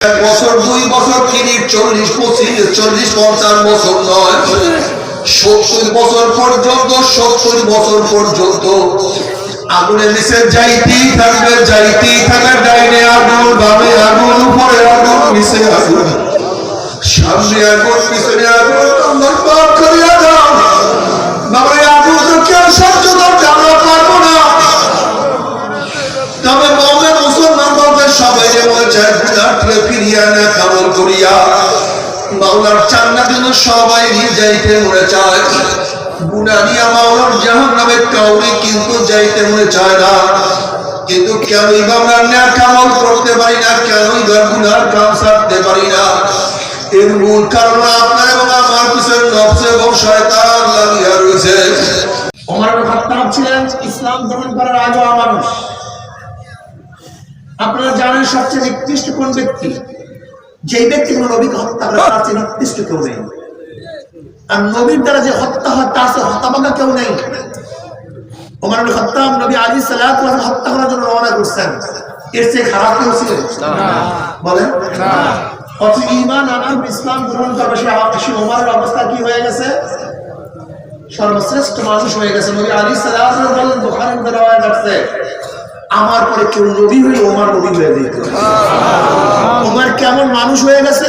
বছর 2 বছর 30 40 25 40 50 বছর নয়, 70 বছর পর্যন্ত 70 বছর পর্যন্ত আগুনের নিচে যাইতেই থাকবে, ডাইনে আগুন, বামে আগুন, উপরে আগুন, নিচে আগুন, সামনে আগুন, পিছনে আগুন। আল্লাহ পাক করিয়া দাও বাবা, আগুন তো কেউ সহ্য করতে আমরা পারবো না। তবে মুমিন মুসলমান বলতে সবাই মনে চায় গুনাহকে ফিরিয়া না কামল করিয়া মাওলার জান্নাতে সবাই যাইতে মনে চায়। গুনাহ নিয়ে মাওলার জাহান্নামে কাউরি কিন্তু যাইতে মনে চায় না। কিন্তু কেনই বা আমরা নেক আমল করতে পারি না, কেনই বা গুনাহর কাজ ছাড়তে পারি না? এর মূল কারণ আপনার এবং আমার পিছনে নফস এবং শয়তান লাগিয়া রয়েছে। ওমর ইবনে খাত্তাব ছিলেন ইসলাম গ্রহণ করার আগে অমানুষ। আপনারা জানেন সবচেয়ে নিকৃষ্ট কোন ব্যক্তি? যেই ব্যক্তি কোন নবীকে হত্যা করে তার চেয়ে নিকৃষ্ট কেউ নেই। আর নবীর দ্বারা যে হত্যা হয় তার চেয়ে হতভাগা কেউ নেই। ওমর ইবনে খাত্তাব নবী আলাইহিস সালাতু ওয়াস সালাম হত্যা করার জন্য রওনা করছেন, এর চেয়ে খারাপ কেউ ছিল না? বলেন না। অথচ ঈমান আনার ইসলাম গ্রহণ করার সেই ওমরের অবস্থা কি হয়ে গেছে? সর্বশ্রেষ্ঠ মানুষ হয়ে গেছে। নবী আলাইহিস সালাতু ওয়াস সালাম বলেন, বুখারীতে রওয়ায়াত আছে, আমার পরে কেউ নবী হইলে ওমর নবী হয়ে যেত। ওমর কেমন মানুষ হয়ে গেছে?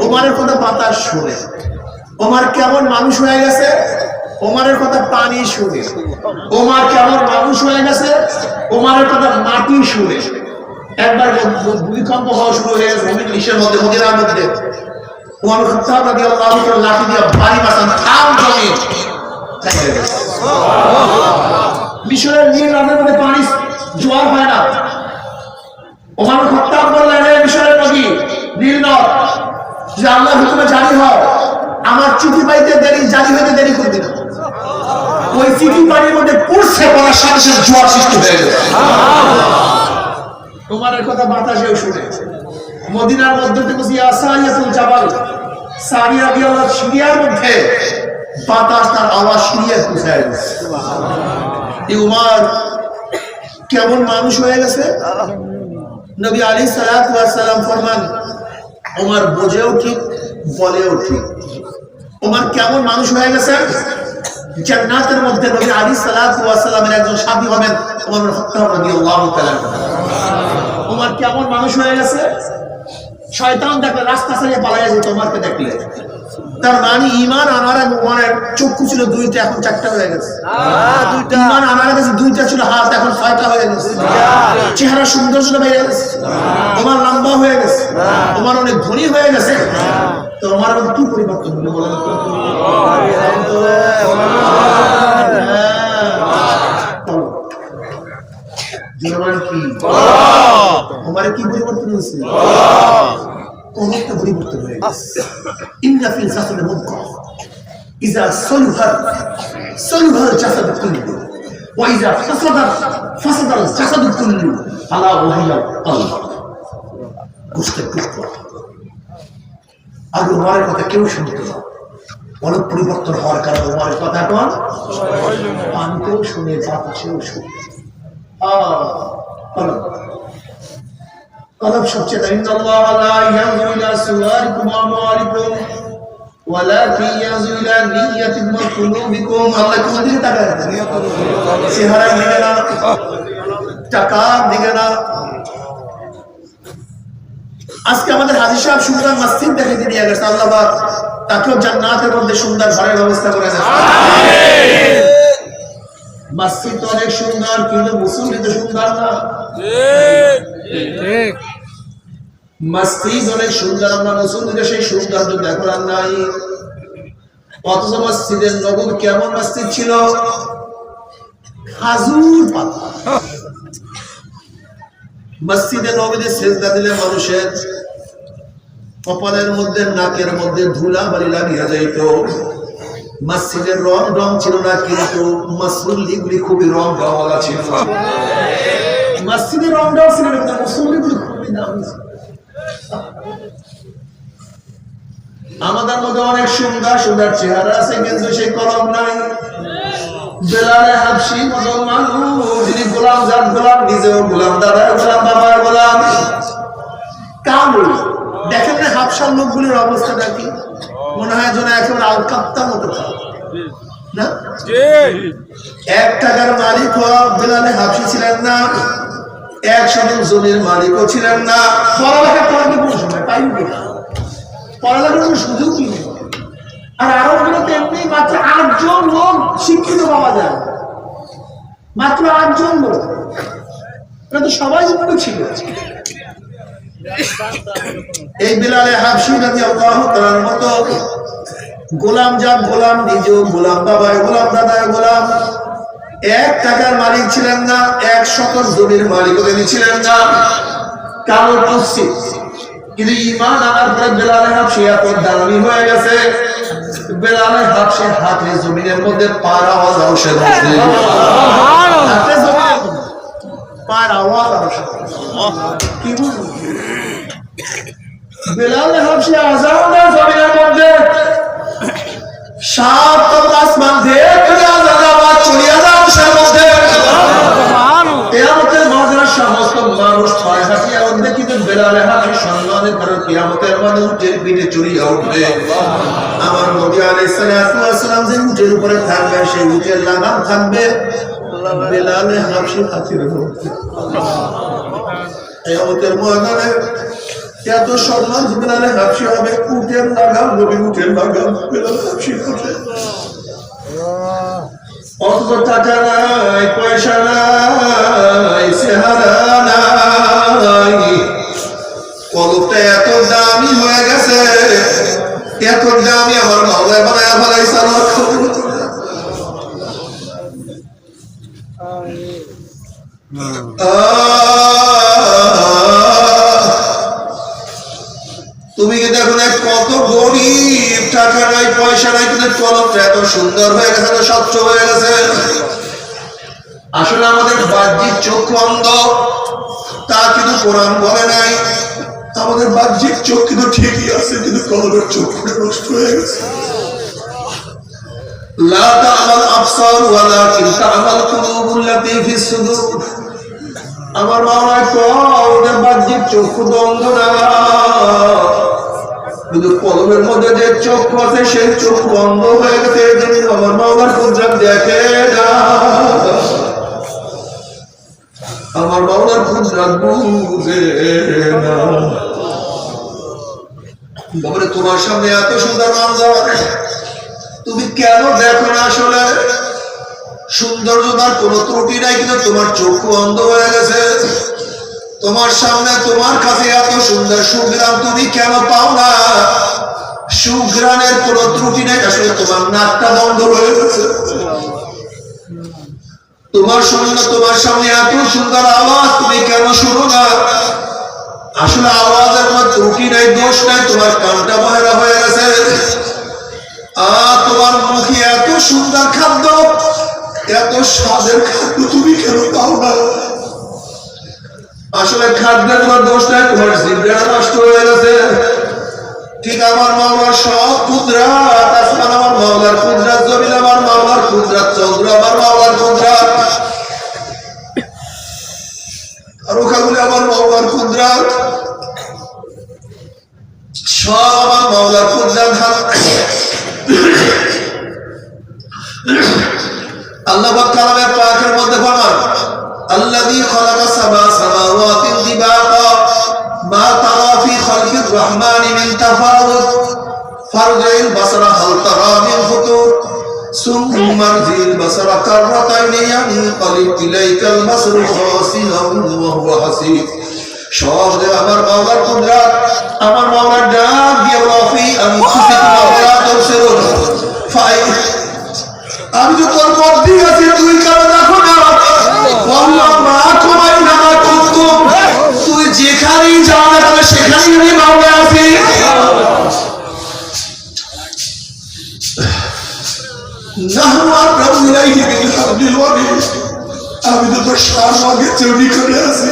ওমরের কথা বাতাস শুনে। ওমর কেমন মানুষ হয়ে গেছে? ওমরের কথা পানি শুনে। ওমর কেমন মানুষ হয়ে গেছে? ওমরের কথা মাটি শুনে। একবার ভূমিকম্প হওয়া শুরু হয়ে গেছে ভূমির মধ্যে, মদিনার মধ্যে। ওমর খাত্তাব রাদিয়াল্লাহু তাআলা লাঠি দিয়ে ভারী মাসান থাম জমিন হয়ে গেছে। মিশরের নীল নদের মধ্যে পানি জোয়ার হয় না। ওমর খাত্তাব বললেন, হে মিশরের নদী নীল নদ, যে আল্লাহর হুকুমে জারি হও, আমার চিঠি পাইতে দেরি, জারি হইতে দেরি করবে না। ওই চিঠি পানির মধ্যে পড়ছে, পড়ার সাথে সাথে জোয়ার সৃষ্টি হয়ে গেছে। ওমরের কথা বাতাসেও শুনে। মদিনার মধ্যে থেকে সারিয়াতুল জাবাল, সারিয়া রাদিয়াল্লাহু সিরিয়ার মধ্যে বাতাস তার আওয়াজ সিরিয়া পৌঁছায় গেছে। এই ওমর কেমন মানুষ হয়ে গেছে? নবী আলাইহিস সালাতু ওয়াস সালাম ফরমান, ওমর বোঝেও ঠিক, বলেও ঠিক। ওমর কেমন মানুষ হয়ে গেছে? জান্নাতের মধ্যে নবী আলাইহিস সালাতু ওয়াস সালামের একজন সাথী হবেন ওমর ইবনে খাত্তাব রাদিয়াল্লাহু তাআলা। ওমর কেমন মানুষ হয়ে গেছে? শয়তান দেখলে রাস্তা ছাড়িয়ে পালাইয়া যেত ওমরকে দেখলে। তার মানে ঈমান আনার এবং ওমরের চক্ষু ছিল 2টা, এখন 4টা হয়ে গেছে। ঈমান আনার কাছে 2টা ছিল হাত, এখন 6টা হয়ে গেছে। চেহারা সৌন্দর্য বেড়ে গেছে। ওমর লম্বা হয়ে গেছে। ওমর অনেক ধনী হয়ে গেছে। তো ওমর মধ্যে কি পরিবর্তন হলো বলেন তো? ওমরের কি পরিবর্তন হয়েছে? অনেকটা পরিবর্তন হয়ে গেছে। ইন্না ফিল জাসাদি মুদগাহ ইযা সলুহাল জাসাদু কুল্লু ওয়া ইযা ফাসাদাল জাসাদু কুল্লু আলা ওয়াহিয়া কলব। গোশতের টুকরা। আগে ওমরের কথা কেউ শুনত না। অনেক পরিবর্তন হওয়ার কারণে ওমরের কথা এখন পানিতেও শুনে, বাতাসেও শুনে। কলব সবচেয়ে ইন্নাল্লাহ লা ইয়ানজুরু ইলা সুওয়ারিকুম ওয়া আমওয়ালিকুম ওয়ালাকিন ইয়ানজুরু ইলা নিয়্যাতিকুম ওয়া কুলুবিকুম। আল্লাহ কোন দিকে তাকায়? চেহারার দিকে না, টাকার দিকে না। আজকে আমাদের হাজী সাহেব সুন্দর মসজিদ দেখে দিয়ে গেছে, আল্লাহ পাক তাকেও জান্নাতের মধ্যে সুন্দর ঘরের ব্যবস্থা করে দেন। আমিন। মসজিদ তো অনেক সুন্দর, কিন্তু মুসল্লি তো সুন্দর না। ঠিক। মসজিদ অনেক সুন্দর, আমরা মুসল্লিদের সেই সৌন্দর্য দেখার নাই। অথচ মসজিদের নববী কেমন মসজিদ ছিল? খাজুর পাতা। মসজিদে নববীতে সেজদা দিলে মানুষের কপালের মধ্যে, নাকের মধ্যে ধুলা বালি লাগিয়ে যাইত। মসজিদের রং ছিল না, কিন্তু মুসল্লিগুলি খুবই রং গাওয়ালা ছিল। মসজিদের রংটাও ছিল না, মুসল্লিগুলি খুবই দামি ছিল। আমাদের মধ্যে অনেক সুন্দর সুন্দর চেহারা আছে, কিন্তু সেই কলম নাই। বেলালে হাবশি মুসলমান, যিনি গোলাম, যার গোলাম, নিজেও গোলাম, দাদার গোলাম, বাবার গোলাম। কালো দেখেন না হাফসার লোকগুলির অবস্থাটা কি, মনে হয় যেন একেবারে আলকাপ্তার মতো কালো না। 1 টাকার মালিক বেলালে হাফসি ছিলেন না, 100 জমির মালিকও ছিলেন না। পড়ালেখা করেন কোন সময় পাইনি, পড়ালেখার কোনো সুযোগ কি নেই। আর আরবগুলো তেমনি মাত্র 8 জন লোক শিক্ষিত পাওয়া যায়, মাত্র 8 জন লোক, এটা তো সবাই মনে ছিল। এই বেলালে হাফসি রাদিয়াল্লাহু তাআলার মতো গোলাম যা গোলাম নিজেও গোলাম, বাবায় গোলাম, দাদায় গোলাম, 1 টাকার মালিক ছিলেন না, 100 জমির মালিকও তিনি ছিলেন না, কালো মসজিদ। কিন্তু ঈমান আনার পরে বেলালে হাফসি এত দামি হয়ে গেছে, বেলালে হাফসি হাতে জমিনের মধ্যে পার আওয়াজ আসে, হাতে জমিনের মধ্যে পার আওয়াজ আসে। কি বুঝলি বেলালে হাফসি আযান দেয় জমিনের মধ্যে, 7 আসমান দেখে আযান আওয়াজ চলে যায় মানুষের মধ্যে। কিয়ামতের মাঝে সমস্ত মানুষ ছয় হাতিয়া উঠবে, কিন্তু বেলালে হাফসি সম্মানের কারণে কিয়ামতের মাঝে উটের পিঠে চড়িয়া উঠবে। আমার নবী আলাইহিস সালাতু ওয়াস সালাম যে উটের উপরে থাকবে, সেই উটের লাগাম থাকবে বেলালে হাফসি হাতির মধ্যে। কিয়ামতের ময়দানে এত সম্মান বেলালে হাফসি হবে, উটের লাগাম নবী, উটের লাগাম বেলালে হাফসি হবে। অত টাকা নাই, পয়সা নাই, চেহারা নাই, কলবটা এত দামি হয়ে গেছে, এত দামি আমার মাওলায় বানায় ফেলাইছে। আমার খবর তুমি কি দেখো না কত গরিব, টাকা নাই, পয়সা নাই, কিন্তু কলমটা এত সুন্দর হয়ে গেছে, স্বচ্ছ হয়ে গেছে। আসলে আমাদের বাহ্যিক চক্ষু অন্ধ, তা কিন্তু কোরআন বলে নাই। আমাদের বাহ্যিক চোখ কিন্তু ঠিকই আছে, কিন্তু কলমের চক্ষুটা নষ্ট হয়ে গেছে। লা তা'মাল আবসার ওয়ালাকিন তা'মাল কুলুবুল্লাতী ফিস সুদূর। আমার মাওলা কয় ওদের বাহ্যিক চক্ষু অন্ধ না, কিন্তু কলমের মধ্যে যে চক্ষু আছে সেই চক্ষু অন্ধ হয়ে গেছে। আমার মাওলার কুদরত দেখে না, আমার মাওলার কুদরত বুঝে না। বাবারে তোমার সামনে এত সুন্দর মঞ্জর, তুমি কেন দেখো না? আসলে সৌন্দর্যতার কোনো ত্রুটি নাই, কিন্তু তোমার চক্ষু অন্ধ হয়ে গেছে। তোমার সামনে তোমার কাছে এত সুন্দর সুঘ্রাণ, তুমি কেন পাও না? সুঘ্রাণের কোনো ত্রুটি নাই, আসলে তোমার নাকটা বন্ধ হয়ে গেছে। তোমার সামনে এত সুন্দর আওয়াজ, তুমি কেন শুনো না? আসলে আওয়াজের কোনো ত্রুটি নাই, দোষ নাই, তোমার কানটা বয়রা হয়ে গেছে। তোমার মুখে এত সুন্দর খাদ্য, এত স্বাদের খাদ্য, তুমি কেন পাও না? আসলে খাদ্যের কোনো দোষ নাই, তোমার জিহ্বা নষ্ট হয়ে গেছে। ঠিক আমার মাওলার সব কুদরত, আসমান আমার মাওলার কুদরত, জমিন আমার মাওলার কুদরত, চন্দ্র আমার মাওলার কুদরত, তারকাগুলি আমার মাওলার কুদরত, সব আমার মাওলার কুদরত। আল্লাহ পাক কালামে পাকের মধ্যে ফরমান, আল্লাযী খালাকা সাবআ সামাওয়াতিন তিবাকা মা তারা ফি খালকির রহমানি মিন তাফাউত ফারজিল বাসরা হাল তারা মিন ফুতুর সুম্মা আরজিল বাসরা কাররাতাইনি ইয়ানকালিব ইলাইকাল বাসরু খাসিরান ওয়া হুয়া হাসীব। সব আমার মাওলার কুদরত, আমার মাওলার ডাক দিয়ে রাফি আনফুসিকুম ওয়া লা তুবসিরুন। আমি তো তোর মধ্যে আছি, তুই কেন দেখো না? তুই যেখানেই যাও না কেন সেখানেই আমি মাওলা আছি। আমি তো তোর সামনে চুরি করে আছি।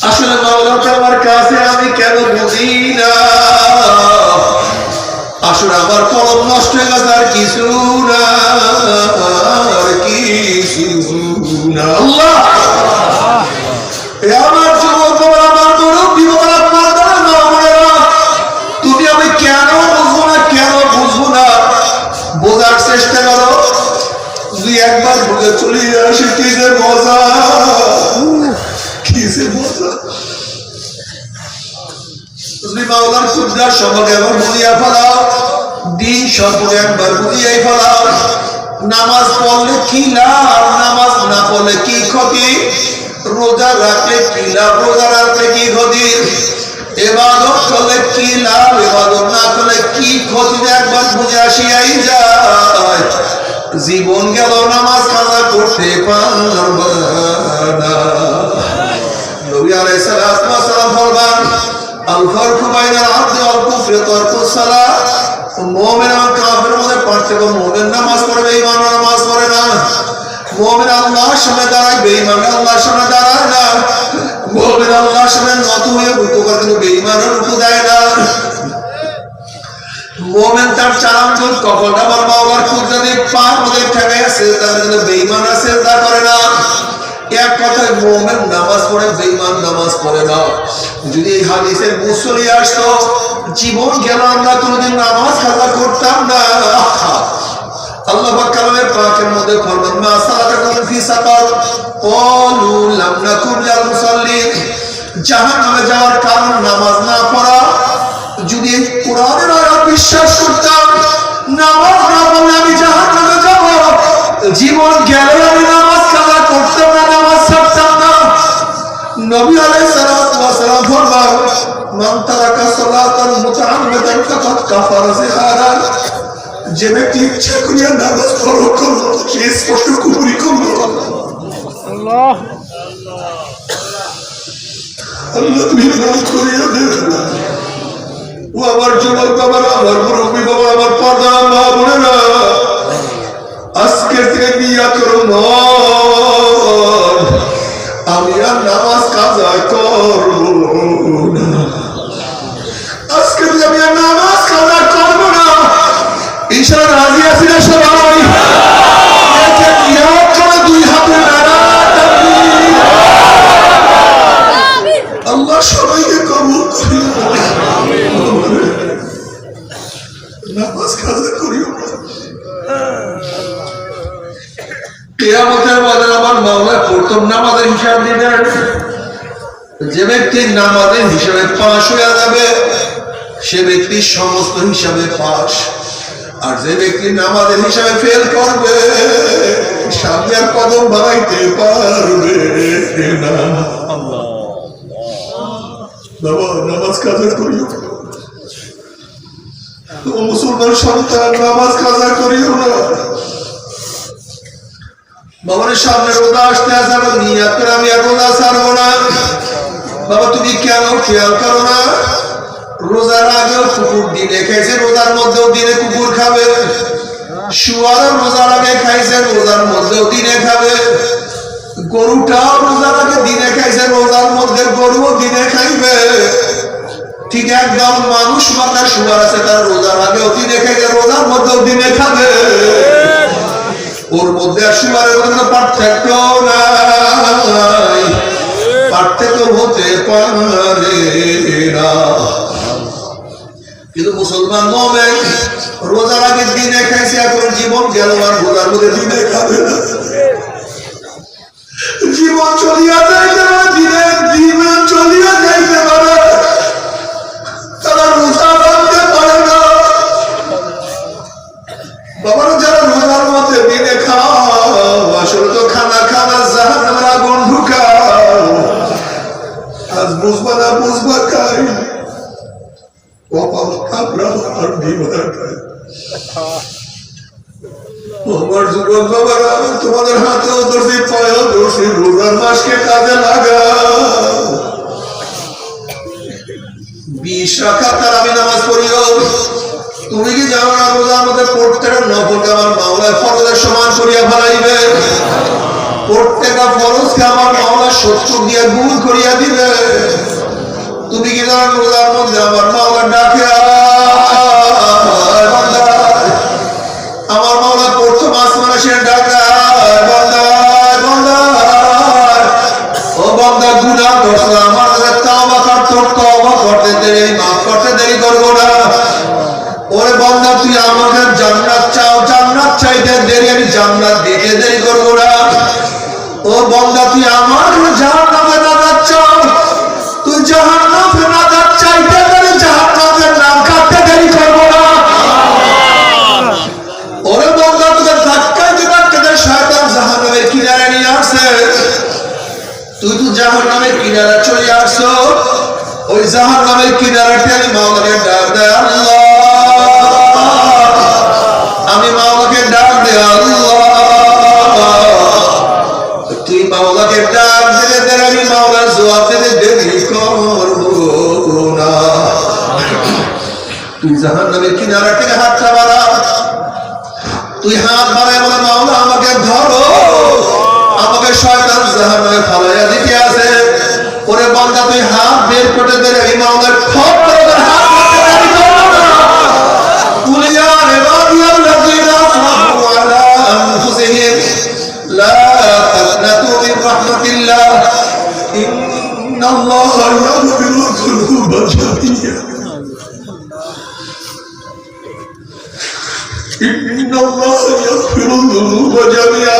আসলে মাওলাকে আমার কাছে আমি কেন বুঝি না? আসলে আমার কলম নষ্ট হয়ে গেছে, আর কিছু না, আর কিছু না। আল্লাহ আমার যুবক তুমি মাওলার কুদরত সম্পর্কে একবার বুঝিয়ে ফেলাও, দিন সম্পর্কে একবার বুঝিয়ে ফেলাও। নামাজ পড়লে কি লাভ, নামাজ না পড়লে কি ক্ষতি, রোজা রাখলে কি লাভ, রোজা রাখলে কি ক্ষতি, ইবাদত করলে কি লাভ, ইবাদত না করলে কি ক্ষতি, একবার বুঝে আসিয়াই যায়। জীবন গেল নামাজ কাজা করতে পারবে না। নবী আলাইহিস সালাম বলবেন, আল ফারকু বাইনাল আবদি ওয়াল কুফরি তারকুস সালাহ। মুমিন আর কাফিরের মধ্যে পার্থক্য, মুমিন নামাজ পড়ে, বেঈমান নামাজ পড়ে না। মুমিন আল্লাহর সামনে দাঁড়ায়, বেঈমান আল্লাহর সামনে দাঁড়ায় না। মুমিন আল্লাহর সামনে নত হয়ে রুকু করে, কিন্তু বেঈমান রুকু দেয় না। মুমিন তার চালান চোখ কখন আমার মাওলার কুদরতে পার মধ্যে ঠেকে আছে, তার জন্য বেঈমান সিজদা করে না। এক কথায় মুমিন নামাজ পড়ে, বেঈমান নামাজ পড়ে না। যদি এই হাদিসের মুসলি আসতো, জীবন গেল আমরা কোনোদিন নামাজ কাজা করতাম না। আল্লাহ পাক কালামে পাকের মধ্যে ফরমান, মা সালাতাকুম ফি সাকার ক্বালু লাম নাকু মিনাল মুসাল্লিন। জাহান্নামে যাওয়ার কারণ নামাজ না পড়া। যদি কোরআনের আয়াত বিশ্বাস করতাম, নামাজ না পড়লে আমি জাহান্নামে যাব, জীবন গেলে আমি নামাজ কাজা করতাম না, নামাজ ছাড়তাম না। নবী আলাইহিস সালাম ফরমান, মান তারাকা সালাতান মুতাআম্মিদান ফাকাদ কাফারা জিহারান। যে ব্যক্তি ইচ্ছা করিয়া নামাজ পড়ো করলো, সে স্পষ্ট কুফরি করলো। আল্লাহ আল্লাহ তুমি নাম করিয়া দেবেন। ও আমার যুবক বাবারা, আমার মুরব্বী বাবা, আমার পর্দা মা বোনেরা, আজকে থেকে নিয়াত করো, আমি আর নামাজ কাজা করবো না। আজকে থেকে আমি আর নামাজ কাজা করবো না। ঈশান রাজি আছি না সবাই? নিয়াত করে দুই হাতে আল্লাহ সবাইকে কবুল করিও, নামাজ কাজা করিও না। কিয়ামতের মাঠে আমার মাওলা প্রথম নামাজের হিসাব দিবেন। যে ব্যক্তি নামাজের হিসাবে পাশ হয়ে যাবে, সে ব্যক্তি সমস্ত হিসাবে পাশ। আর যে ব্যক্তি নামাজের হিসাবে ফেল করবে, সামনে আর কদম বাড়াইতে পারবে না। বাবা নামাজ কাজা করিও, মুসলমান সন্তান নামাজ কাজা করিও না। বাবার সামনে রোজা আসতে আসবে, নিয়াত করে আমি আর রোজা ছাড়বো না। বাবা তুমি কেন খেয়াল করো না, রোজার আগেও কুকুর দিনে খাইছে, রোজার মধ্যেও দিনে কুকুর খাবে। শুয়ারও রোজার আগে খাইছে, রোজার মধ্যেও দিনে খাবে। গরুটাও রোজার আগে দিনে খাইছে, রোজার মধ্যে গরুও দিনে খাইবে। ঠিক একদম মানুষ মাথা শুয়ার আছে, তার রোজার আগেও দিনে খাইছে, রোজার মধ্যেও দিনে খাবে। ওর মধ্যে আর শুয়ারের মধ্যে পার্থক্য নাই, পার্থক্য হতে পারে না। কিন্তু মুসলমান মুমিন রোজার আগে দিনে খাইছে, এখন জীবন গেল আর রোজার মধ্যে দিনে খাবে না। জীবন চলিয়া যাইতে পারে, দিনে জীবন চলিয়া যাইতে পারে, তারা রোজা ভাঙতে পারে না। বাবারা যারা রোজার মধ্যে দিনে খাও, আসলে তো খানা খানা জাহান্নামের আগুন ঢুকাও। আজ বুঝবা না বুঝবা খাই, কপাল খাবরা আর বিমার খাই। আমার যুবক বাবারা, তোমাদের হাতেও ধরছি, পায়েও ধরছি, রোজার মাসকে কাজে লাগাও। 20 রাকাত তারাবি নামাজ পড়িও। তুমি কি জানো না, রোজার মধ্যে প্রত্যেকটা নফলকে আমার মাওলা ফরজের সমান করিয়া ফেলাইবে। প্রত্যেকটা ফরজকে আমার মাওলা 70 দিয়ে গুণ করিয়া দিবে। তুমি কি জানো, রোজার মধ্যে আমার মাওলা ডাকে, আমার মাওলা প্রথম আসমানে সে ডাকে, ও বান্দা গুনাহ করছো, আমার কাছে তওবা করতে দেরি, মাফ করতে দেরি করবো না। ওরে বান্দা তুই আমাকে জান্নাত চাও, জান্নাত চাইতে দেরি, আমি জান্নাত দিতে দেরি করবো না। ও বান্দা তুই আমার জাহান্নামে নাজাত চাও, ওই জাহান্নামের কিনারাতে আমি মাওলাকে ডাক দেয়, আল্লাহ, আমি মাওলাকে ডাক দেয়, আল্লাহ। তুই মাওলাকে ডাক দিলে তার আমি মাওলার জবাব দিতে দেরি করবো না। তুই জাহান্নামের কিনারা থেকে হাতটা বাড়া, তুই হাত বাড়ায় বলে, মাওলা আমাকে ধরো, আমাকে শয়তান জাহান্নামে ফালাইয়া দিতে আছে। ওরে বান্দা, তুই হাত বের করে দে, এই মাওলার খপ করে তোর হাত ধরতে দেরি করবো না। কুল ইয়া ইবাদিয়াল্লাযীনা আসরাফু আলা আনফুসিহিম লা তাকনাতু মিন রাহমাতিল্লাহ ইন্নাল্লাহা ইয়াগফিরুয যুনুবা জামিআ ইন্নাল্লাহা ইয়াগফিরুয যুনুবা জামিআ।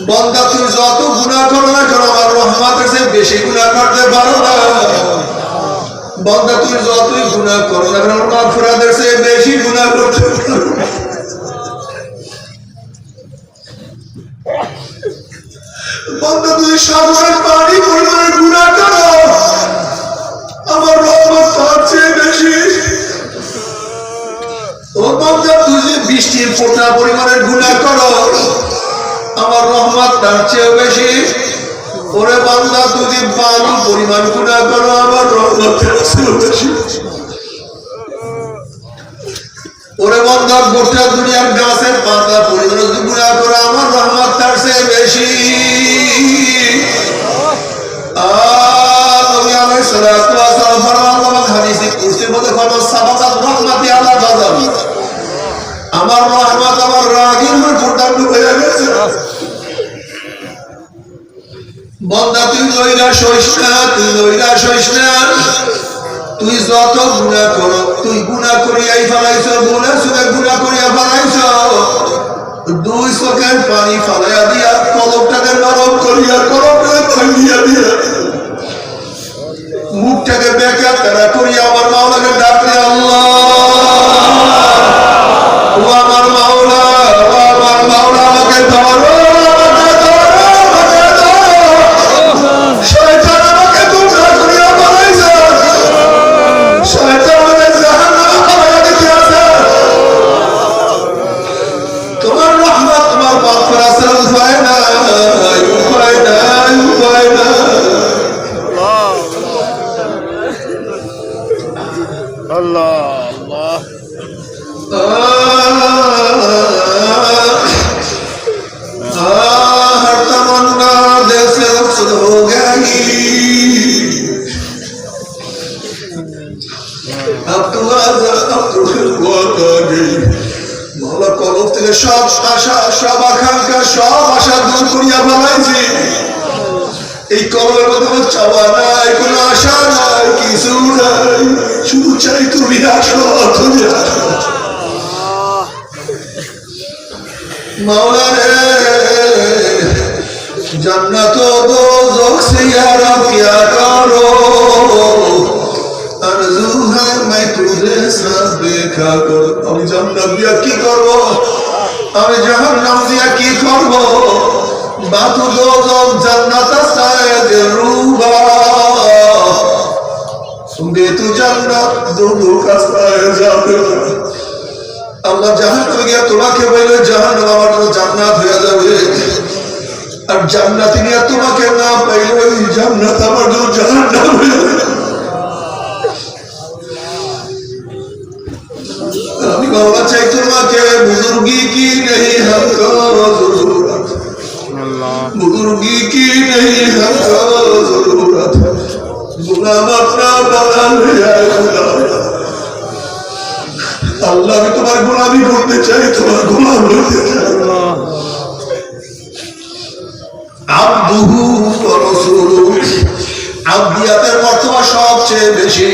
বান্দা, তুমি যত গুনাহ করো না কেন আমার রহমতের চেয়ে বেশি গুনাহ করতে পারো না। বান্দা, তুমি যতই গুনাহ করো না কেন মাগফিরাতের চেয়ে বেশি গুনাহ করতে পারো না। বান্দা, তুমি সাগরের পানি পরিমাণে গুনাহ করো, আমার রহমত তার চেয়ে বেশি। ও বান্দা, তুই যে বৃষ্টির ফোঁটা পরিমাণের গুনাহ করো, আমার রহমত তার চেয়ে বেশি। ওরে বান্দা, তুমি বালু পরিমাণ গুনাহ করো, আমার রহমত তার চেয়ে বেশি। ওরে বান্দা, গোটা দুনিয়ার গাছের পাতা পরিমাণ যদি গুনাহ করো, আমার রহমত তার চেয়ে বেশি। নবী আলাইহিস সালাতু ওয়াস সালাম ফরমান, হাদিসে কুরসির মধ্যে ফরমান, সাবাকাত রাহমাতি আলা গাযাবি, আমার রহমত আমার রাগের উপর পর্দার হয়ে গেছে। বান্দা, তুই নৈরাশ হইস না, তুই নৈরাশ হইস না। তুই যত গুনাহ করো, তুই গুনাহ করিয়াই ফেলাইছ, গুনাহ সুরে গুনাহ করিয়া ফেলাইছ। দুই চোখের পানি ফালাইয়া দিয়া, কলবটাকে নরম করিয়া, কলবটাকে ভাঙিয়া দিয়া, মুখটাকে বেকার তারা করিয়া আমার মাওলাকে ডাক দে, আল্লাহ, ও আমার মাওলা, ও আমার মাওলা, আমাকে ধরো, আমাকে ধরো, আমাকে ধরো। শয়তান আমাকে গুনাহ করিয়া ফেলাইছে, শয়তান আমাকে জাহান্নামে ফালাইয়া দিতে আছে। তোমার রহমত, তোমার মাগফিরাত ছাড়া উপায় নাই, উপায় নাই, উপায় নাই। আল্লাহ আল্লাহ हर तमन्ना दिल से रुखसत हो गई, अब तो মৌলা কলব থেকে সব আশা, সব আকাঙ্ক্ষা, সব আশা দূর করিয়া ফেলাইছি। এই কলবের মধ্যে কোনো চাওয়া নাই, কোনো আশা নাই, কিছু নাই, শুধু চাই তুমি আসো, তুমি আসো। मौला रे जन्नत दोज़ख से यार क्या करो, आरज़ू है मैं तुझे साथ देखा करो। अभी जन्नत दिया की करो, अभी जहन्नम दिया की करो, बातु दोज़ख जन्नत साए दिलरुबा, बेतु जन्नत दोनों का साए जाते। আল্লাহ জাহান্নামে গিয়া তোমাকে বলে, জাহান্নাম আমার জন্য জান্নাত হয়ে যাবে, আর জান্নাতে গিয়া তোমাকে না পাইলে ওই জান্নাত আমার জন্য জাহান্নাম হয়ে যাবে। আমি বাবা চাই তোমাকে, বুজুর্গি কি নেই हमको जरूरत, बुजुर्गी की नहीं हमको जरूरत, गुलाम अपना बना लिया खुदा। আল্লাহ, আমি তোমার গোলামি করতে চাই, তোমার গোলাম হতে চাই। আব্দুহু ওয়া রাসূলুহু, আব্দিয়াতের মর্তবা সবচেয়ে বেশি।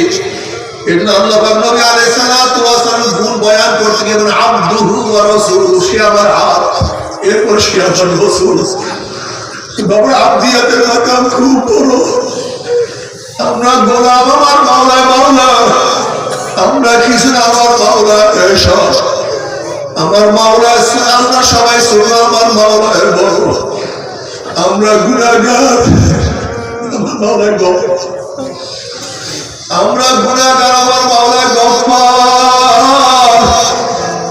এজন্য আল্লাহ পাক নবী আলাইহিস সালাতু ওয়াস সালাম গুণ বয়ান করতে গিয়ে বলেন, আব্দুহু ওয়া রাসূলুহু, সে আমার আব্দ, এরপর সে আমার রাসূল। বাবা, আব্দিয়াতের মাকাম খুব বড়। আমরা গোলাম আমার মাওলা, মাওলা আমরা কিছু না, আমার মাওলা এসব, আমার মাওলা, আমরা সবাই শুনলাম আমার মাওলা বড়। আমরা গুনাহগার, আমরা গুনাহগার, আমার মাওলা গফফার।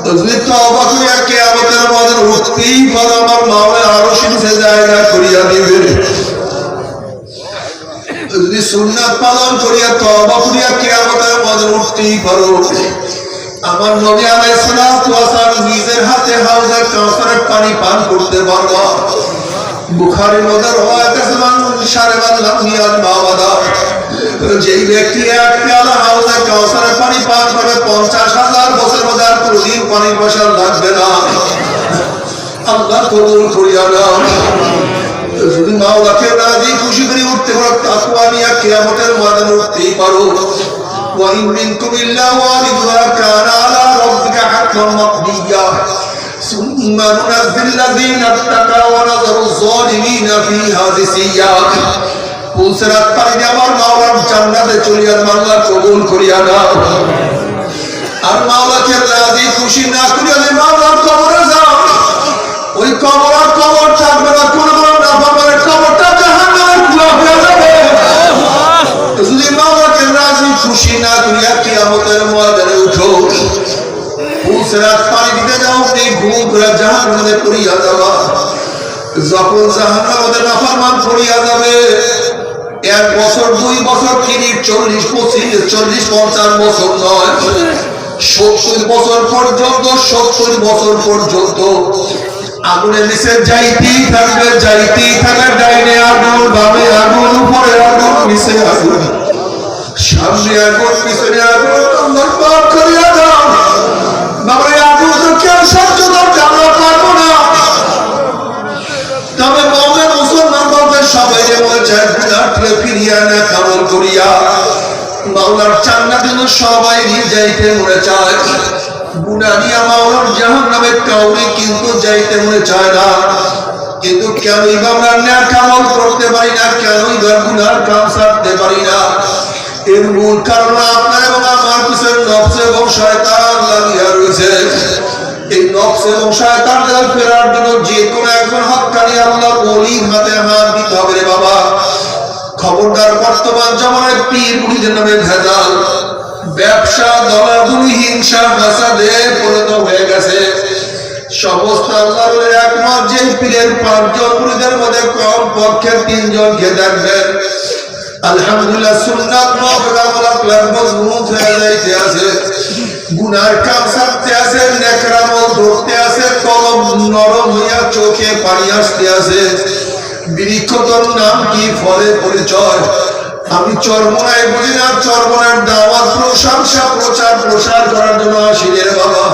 যদি তওবা করিয়া কিয়ামতের ময়দানে উঠতেই পারো, আমার মাওলা আরশের নিচে জায়গা করিয়া দিবে। যদি সুন্নাত পালন করিয়া তওবা করিয়া কিয়ামতের ময়দানে উঠতেই পারো, আমার নবী আলাইহিস সালাতু ওয়াস সালাম নিজের হাতে হাউজে কাউসারের পানি পান করতে পারবা। বুখারীর মধ্যে রওয়ায়াত আছে, মান শারিবা লাম ইয়াদ মাওয়াদা, যেই ব্যক্তি এক পেয়ালা হাউজে কাউসারের পানি পান করবে 50,000 বছর মধ্যে আর কোনদিন পানির পিপাসা লাগবে না। আল্লাহ কবুল করিয়া নাও। যদি মাওলাকে রাজি খুশি করে উঠতে পারো, তাকওয়া নিয়ে কিয়ামতের ময়দানে উঠতেই পারো। وإن منكم إلا واردها كان على ربك حتما مقضيا ثم ننجي الذين اتقوا ونذر الظالمين فيها جثيا। পুলসিরাত পাড়ি দিয়ে আমার মাওলার জান্নাতে চলিয়া আল্লাহ কবুল করিয়া নাও। আর মাওলাকে রাজি খুশি না করিয়া মাওলার কবরে যাও, ওই কবর থাকবে না, কোন নাফরমানের কবরটা জাহান্নামের কুয়া হয়ে যাবে। যদি মাওলাকে রাজি খুশি না করিয়া কিয়ামতের ময়দানে উঠো, পুলসিরাত পাড়ি দিতে যাও, এই ঘুম করে জাহান্নামে পড়িয়া যাবা। যখন জাহান্নামে নাফরমান পড়িয়া যাবে, 1 বছর 2 বছর 30 40 25 40 50 বছর নয়, 70 বছর পর্যন্ত, 70 বছর পর্যন্ত আগুনের নিচে যাইতেই থাকবে, যাইতেই থাকবে। ডাইনে আগুন, বামে আগুন, উপরে আগুন, নিচে আগুন, সামনে আগুন, পিছনে আগুন। আল্লাহ পাক করিয়া দাও। বাবা, আগুন তো কেউ সহ্য করতে আমরা পারবো না। তবে মুমিন মুসলমান বলতে সবাই মনে চায় গুনাহকে ফিরিয়া না কামল করিয়া মাওলার জান্নাতে সবাই যাইতে মনে চায়। গুনাহ নিয়ে মাওলার জাহান্নামে কাউকে কিন্তু যাইতে মনে চায় না। কিন্তু কেনই বা আমরা নেক আমল করতে পারি না, কেনই বা গুনাহর কাম ছাড়তে পারি না? এর মূল কারণ আপনার এবং আমার পিছনে নফস এবং শয়তান লাগিয়া রয়েছে। এই নফস এবং শয়তান থেকে ফেরার জন্য যে কোনো একজন হক্কানি আল্লাহর ওলির হাতে হাত দিতে হবে রে বাবা। খবরদার, বর্তমান জমানায় পীর মুরিদের নামে ভেজাল, ব্যবসা, দলাদলি, হিংসা, ফাসাদে পরিণত হয়ে গেছে। সমস্ত আল্লাহর একমাত্র যে পীরের 5 জন মুরিদের মধ্যে কম পক্ষে 3 জনকে দেখবেন আলহামদুলিল্লাহ সুন্নাত মুআফাকাত মজবুত হয়ে যাইতে আছে, গুনার কাম ছাড়তে আছে, নেকের আমল ধরতে আছে, কলম নরম হইয়া চোখে পানি আসতে আছে। বৃক্ষতর নাম কি, ফলে পরিচয়। আমি চরমনায় বুঝি না, চরমনার দাওয়াত প্রশংসা প্রচার করার জন্য আসি রে বাবা।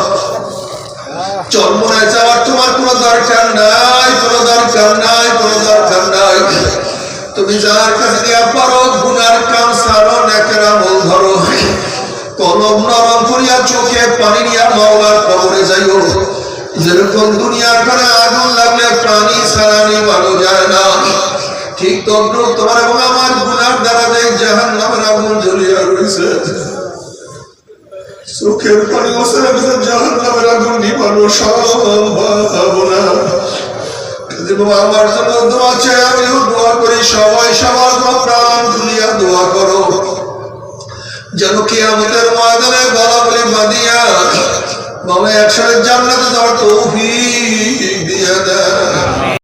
চরমনায় যাওয়ার তোমার কোনো দরকার নাই, কোনো দরকার নাই, কোনো দরকার নাই। তুমি যার কাছে দিয়া পারো গুনার কাম ছাড়ো, নেকের আমল ধরো, কলম নরম করিয়া চোখে পানি নিয়া মাওলার কবরে যাইও। যেরকম দুনিয়ার ঘরে আগুন লাগলে পানি ছাড়া নিভানো যায় না, ঠিক তদ্রুপ তোমার এবং আমার গুনার দ্বারা যে জাহান্নামের আগুন জ্বলিয়া রয়েছে। চোখের পানি বসে জাহান্নামের আগুন নিভানো সম্ভব না। আমার জন্য দোয়া চাই, আমিও দোয়া করি, সবাই সবার প্রাণ খুলিয়া দোয়া করো যেন কিয়ামতের ময়দানে গলা বলি বাঁধিয়া একসাথে জান্নাতে যাওয়ার তৌফিক দিয়া দেয়।